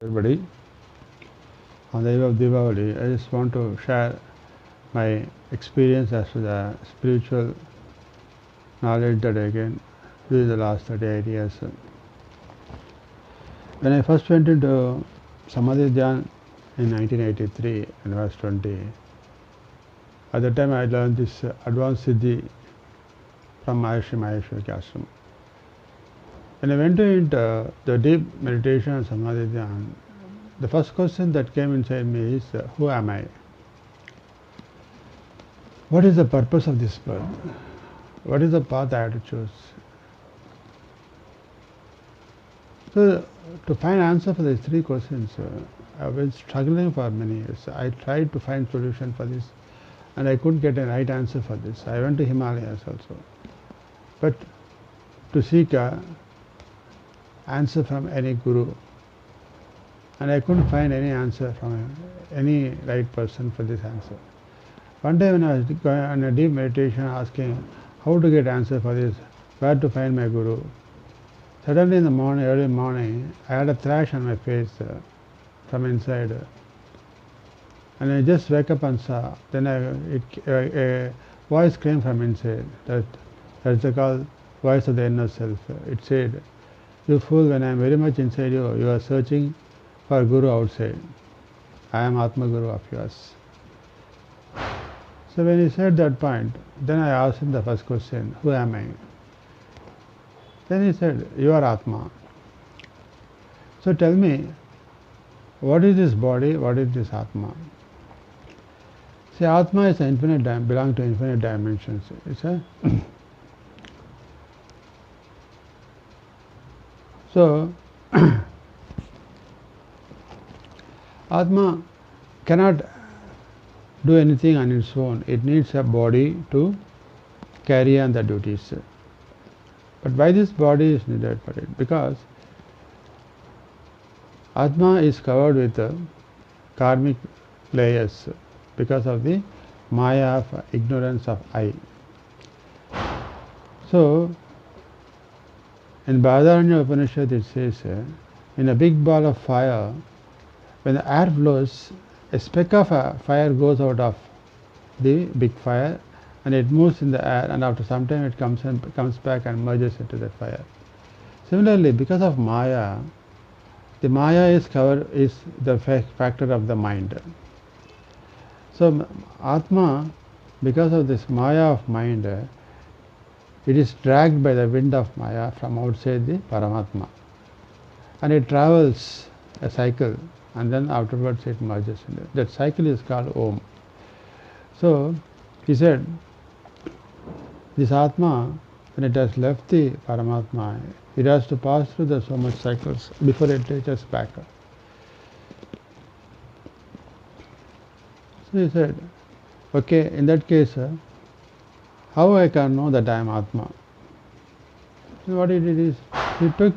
Everybody, on the eve of Diwali, I just want to share my experience as to the spiritual knowledge that I gained during the last 38 years. When I first went into Samadhi Dhyan in 1983 when I was 20, at the time I learned this advanced Siddhi from Maharishi Ashram. When I went into the deep meditation and Samadhi Dhyan, the first question that came inside me is, who am I? What is the purpose of this birth? What is the path I have to choose? So, to find answer for these three questions, I've been struggling for many years. I tried to find solution for this, and I couldn't get a right answer for this. I went to Himalayas also, but to seek a answer from any guru, and I couldn't find any answer from any right person for this answer. One day when I was going on a deep meditation asking how to get answer for this, where to find my guru, suddenly in the morning, early morning, I had a thrash on my face from inside, and I just wake up and saw. Then a voice came from inside. That's the called voice of the inner self. It said, "You fool! When I am very much inside you, you are searching for guru outside. I am Atma Guru of yours." So when he said that point, then I asked him the first question, who am I? Then he said, you are Atma. So tell me, what is this body, what is this Atma? See, Atma is infinite, belong to infinite dimensions. It's a so Atma cannot do anything on its own. It needs a body to carry on the duties. But why this body is needed for it? Because Atma is covered with karmic layers because of the maya of ignorance of I. So, in Badaranya Upanishad it says, in a big ball of fire, when the air blows, a speck of fire goes out of the big fire and it moves in the air, and after some time it comes back and merges into the fire. Similarly, because of Maya, the Maya is the factor of the mind. So Atma, because of this Maya of mind, it is dragged by the wind of Maya from outside the Paramatma, and it travels a cycle, and then afterwards it merges in it. That cycle is called Om. So he said, this Atma, when it has left the Paramatma, it has to pass through so much cycles before it reaches back. So he said, okay, in that case, how I can know that I am Atma? So what he did is, he took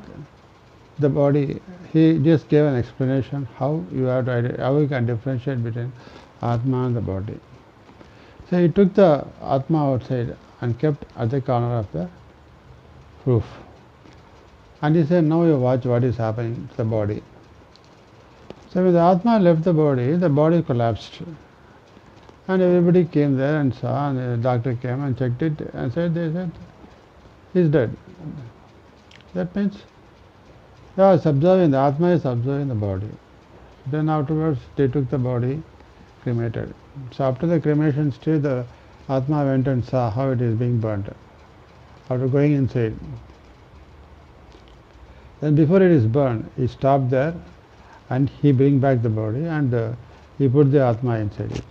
the body, he just gave an explanation how you can differentiate between Atma and the body. So he took the Atma outside and kept at the corner of the roof. And he said, now you watch what is happening to the body. So when the Atma left the body collapsed. And everybody came there and saw, and the doctor came and checked it and they said, he's dead. That means the Atma is observing the body. Then afterwards they took the body, cremated. So after the cremation stage, the Atma went and saw how it is being burnt. After going inside, then before it is burned, he stopped there and he bring back the body and he put the Atma inside it.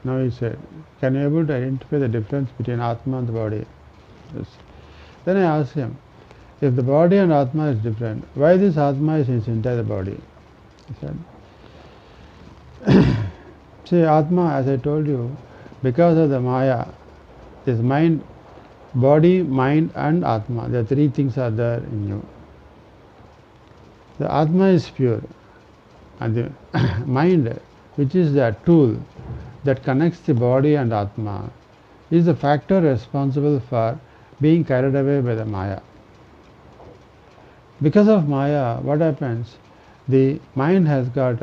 Now he said, can you able to identify the difference between Atma and the body? Yes. Then I asked him, if the body and Atma is different, why this Atma is inside the body? He said, see, Atma, as I told you, because of the Maya, this mind, body, mind and Atma, the three things are there in you. The Atma is pure, and the mind, which is the tool that connects the body and Atma, is the factor responsible for being carried away by the Maya. Because of Maya, what happens? the mind has got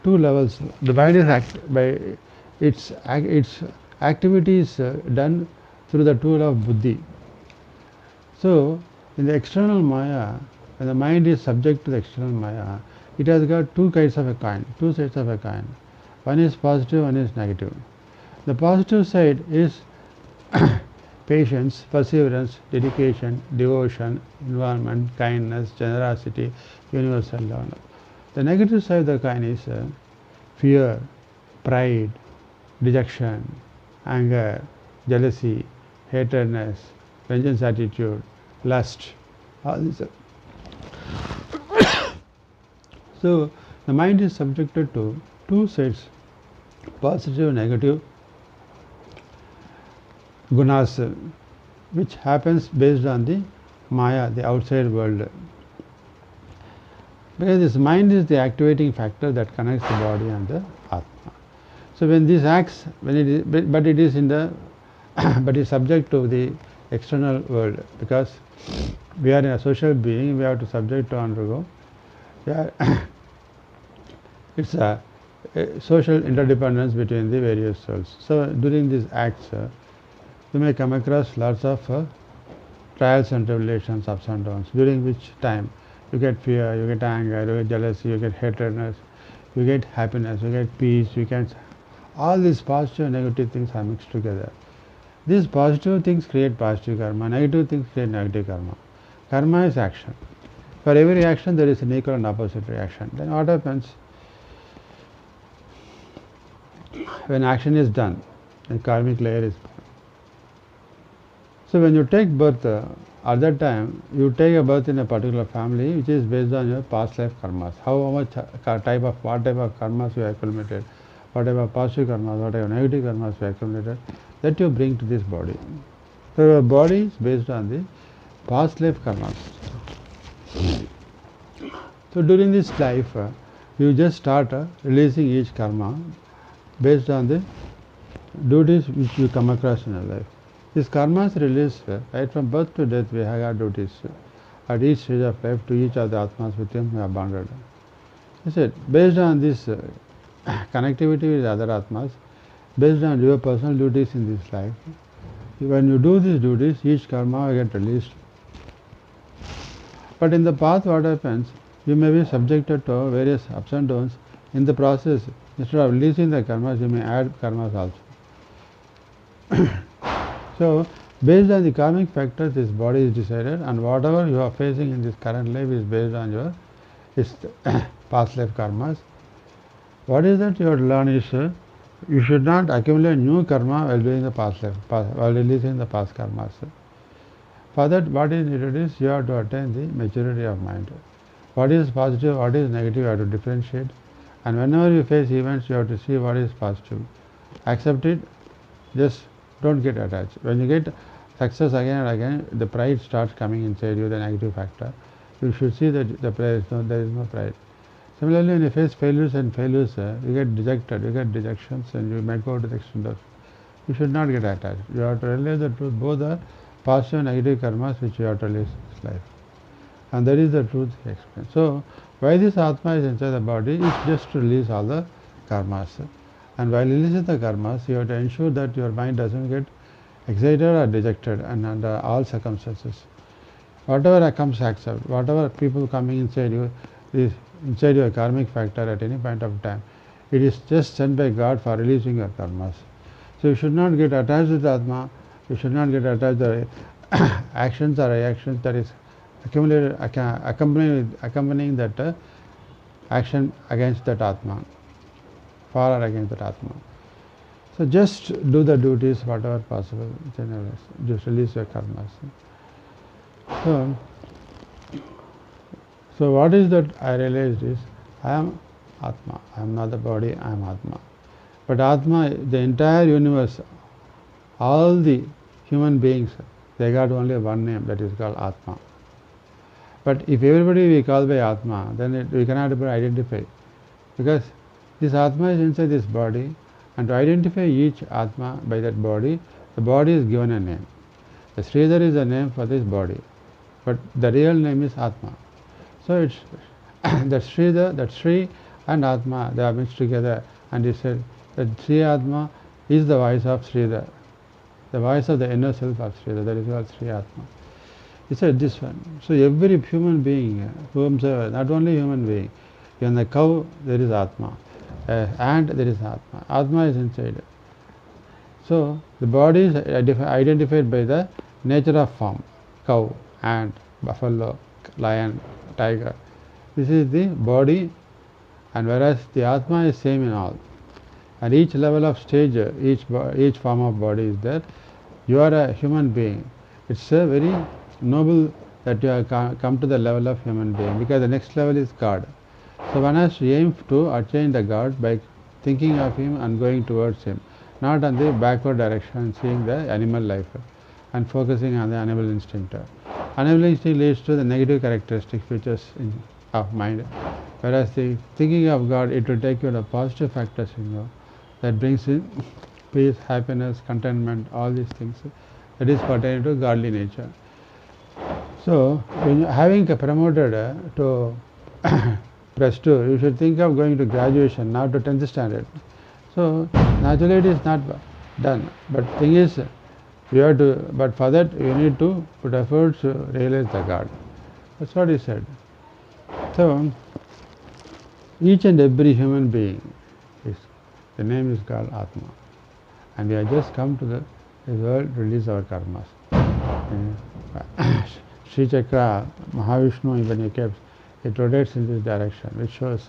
two levels. The mind is by its activity is done through the tool of buddhi. So, in the external maya, when the mind is subject to the external maya, it has got two kinds of a coin, two sides of a coin. One is positive, one is negative. The positive side is patience, perseverance, dedication, devotion, involvement, kindness, generosity, universal love. The negative side of the coin is fear, pride, dejection, anger, jealousy, hatredness, vengeance attitude, lust. All these. So the mind is subjected to two sides, positive and negative gunas, which happens based on the maya, the outside world. Because this mind is the activating factor that connects the body and the Atma. So when this acts, when it is, but it is in the, but is subject to the external world, because we are a social being, we have to subject to undergo. It's a social interdependence between the various souls. So during these acts, you may come across lots of trials and tribulations, ups and downs, during which time you get fear, you get anger, you get jealousy, you get hatredness, you get happiness, you get peace, you get all these positive and negative things are mixed together. These positive things create positive karma, negative things create negative karma. Karma is action. For every action there is an equal and opposite reaction. Then what happens? When action is done, the karmic layer is born. So when you take birth, at that time you take a birth in a particular family which is based on your past life karmas. How much what type of karmas you accumulated, what type of positive karmas, what type of negative karmas you accumulated, that you bring to this body. So your body is based on the past life karmas. So during this life, you just start releasing each karma based on the duties which you come across in your life. This karma is released right from birth to death. We have our duties at each stage of life to each of the atmas with whom we are bonded. He said, based on this connectivity with other atmas, based on your personal duties in this life, when you do these duties, each karma will get released. But in the path, what happens? You may be subjected to various ups and downs. In the process, instead of releasing the karmas, you may add karmas also. So, based on the karmic factors, this body is decided, and whatever you are facing in this current life is based on your past life karmas. What is that you have to learn is you should not accumulate new karma while doing the past life, while releasing the past karmas. For that, what is needed is you have to attain the maturity of mind. What is positive, what is negative, you have to differentiate. And whenever you face events, you have to see what is positive. Accept it, just don't get attached. When you get success again and again, the pride starts coming inside you, the negative factor. You should see that there is no pride. Similarly, when you face failures, you get dejected, you get dejections, and you may go to the extent of. You should not get attached. You have to realize the truth. Both are positive and negative karmas which you have to release in this life. And that is the truth he explains. So, why this Atma is inside the body is just to release all the karmas. And while releasing the karmas, you have to ensure that your mind doesn't get excited or dejected and under all circumstances. Whatever comes, accept. Whatever people coming inside you is inside your karmic factor at any point of time. It is just sent by God for releasing your karmas. So you should not get attached with Atma. You should not get attached to actions or reactions that is accumulated, accompanying that action against that Atma, for or against that Atma. So just do the duties whatever possible, just release your karmas. So what is that I realized is, I am Atma, I am not the body, I am Atma. But Atma, the entire universe, all the human beings, they got only one name, that is called Atma. But if everybody we call by Atma, then we cannot identify, because this Atma is inside this body, and to identify each Atma by that body, the body is given a name. The Sridhar is a name for this body, but the real name is Atma. So it's that Sri and Atma, they are mixed together, and he said that Sri Atma is the voice of Sridhar, the voice of the inner self of Sridhar, that is called Sri Atma. He said this one. So every human being, whomsoever, not only human being, in the cow there is Atma, and there is Atma. Atma is inside. So the body is identified by the nature of form, cow, ant, buffalo, lion, tiger. This is the body, and whereas the Atma is same in all. And each level of stage, each form of body is there. You are a human being. It's a very noble that you have come to the level of human being, because the next level is God. So one has to aim to attain the God by thinking of Him and going towards Him, not on the backward direction, seeing the animal life and focusing on the animal instinct. Animal instinct leads to the negative characteristic features of mind, whereas the thinking of God, it will take you to positive factors in you that brings in peace, happiness, contentment, all these things. That is pertaining to godly nature. So when having promoted to plus 2, you should think of going to graduation, now to 10th standard. So naturally it is not done, but thing is, you have to, but for that you need to put efforts to realize the God. That's what he said. So each and every human being is, the name is called Atma, and we have just come to the world to release our karmas. Sri Chakra, Mahavishnu, even he kept, it rotates in this direction, which shows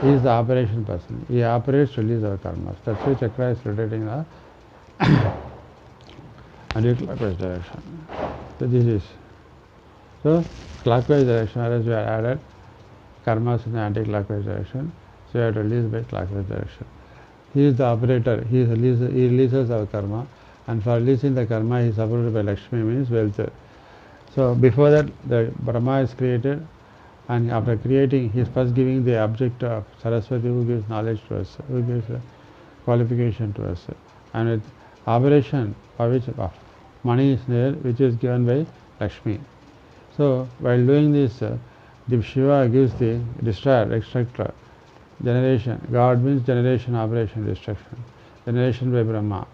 he is the operation person. He operates to release our karmas. That Sri Chakra is rotating the anti-clockwise direction. So this is, so clockwise direction, whereas we are added karmas in the anti-clockwise direction, so we have to release by clockwise direction. He is the operator, he releases our karma, and for releasing the karma he is supported by Lakshmi, means wealth. So before that the Brahma is created, and after creating he is first giving the object of Saraswati, who gives knowledge to us, who gives qualification to us, and with operation for which money is there, which is given by Lakshmi. So while doing this, the Shiva gives the destroyer, extractor, generation. God means generation, operation, destruction. Generation by Brahma.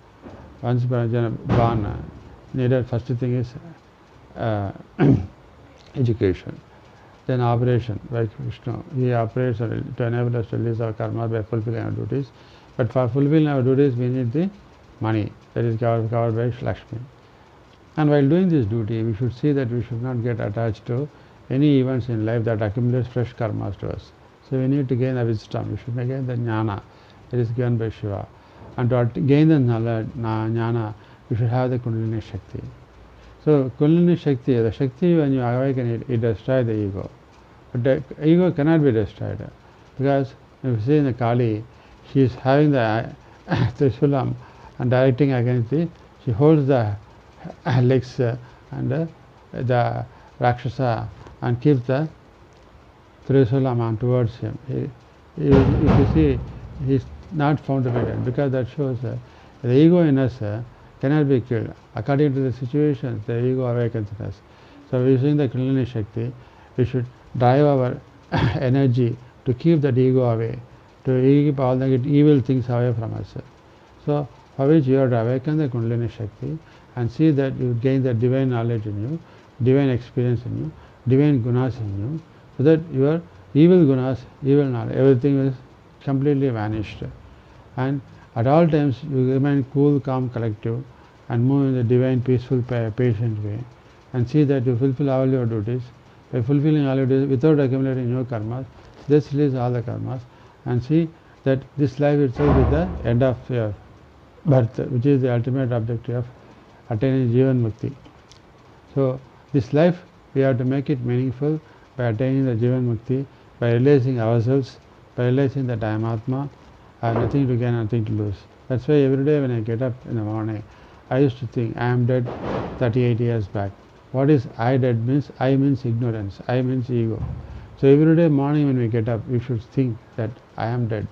Once born, needed first thing is education. Then operation by Vishnu. He operates to enable us to release our karma by fulfilling our duties. But for fulfilling our duties, we need the money, that is covered by Lakshmi. And while doing this duty, we should see that we should not get attached to any events in life that accumulates fresh karmas to us. So we need to gain the wisdom. We should gain the jnana that is given by Shiva. And to gain the jnana, we should have the Kundalini Shakti. So Kundalini Shakti, the Shakti, when you awaken it destroys the ego. But the ego cannot be destroyed, because if you see in the Kali, she is having the Trisulam and directing against the, she holds the legs and the Rakshasa and keeps the Trisulam on towards him. If you see, he is not found to be dead, because that shows the ego in us cannot be killed. According to the situations, the ego awakens in us. So using the Kundalini Shakti, we should drive our energy to keep that ego away, to keep all the evil things away from us. So for which you have to awaken the Kundalini Shakti and see that you gain the divine knowledge in you, divine experience in you, divine gunas in you, so that your evil gunas, evil knowledge, everything is completely vanished. And at all times you remain cool, calm, collective, and move in the divine, peaceful, patient way, and see that you fulfill all your duties. By fulfilling all your duties without accumulating new karmas, just release all the karmas, and see that this life itself is the end of your birth, which is the ultimate objective of attaining Jivan Mukti. So this life we have to make it meaningful by attaining the Jivan Mukti, by realizing ourselves, by realizing that I am Atma, I have nothing to gain, nothing to lose. That's why every day when I get up in the morning, I used to think I am dead 38 years back. What is I dead means? I means ignorance, I means ego. So every day morning when we get up, we should think that I am dead.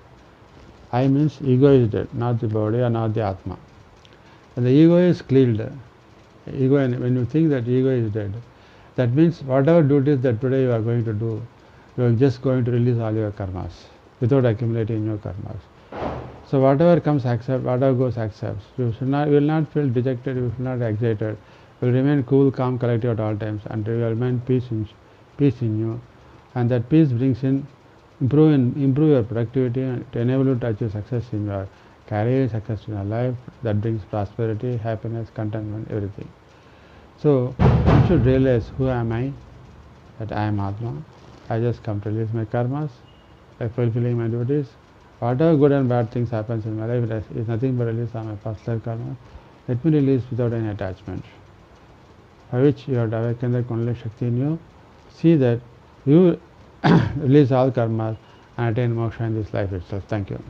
I means ego is dead, not the body or not the Atma. And the ego is cleared. Ego, when you think that ego is dead, That means whatever duties that today you are going to do, you are just going to release all your karmas without accumulating your karmas. So whatever comes, accept, whatever goes, accepts. You will not feel dejected, you will not excited. You will remain cool, calm, collected at all times, and you will remain peace in you. And that peace brings in improve your productivity and to enable you to achieve success in your career, success in your life. That brings prosperity, happiness, contentment, everything. So you should realize, who am I? That I am Atma. I just come to release my karmas by fulfilling my duties. Whatever good and bad things happens in my life is nothing but release of my past life karma. Let me release without any attachment. By which you have to awaken the Kundalini Shakti in you. See that you release all karmas and attain moksha in this life itself. Thank you.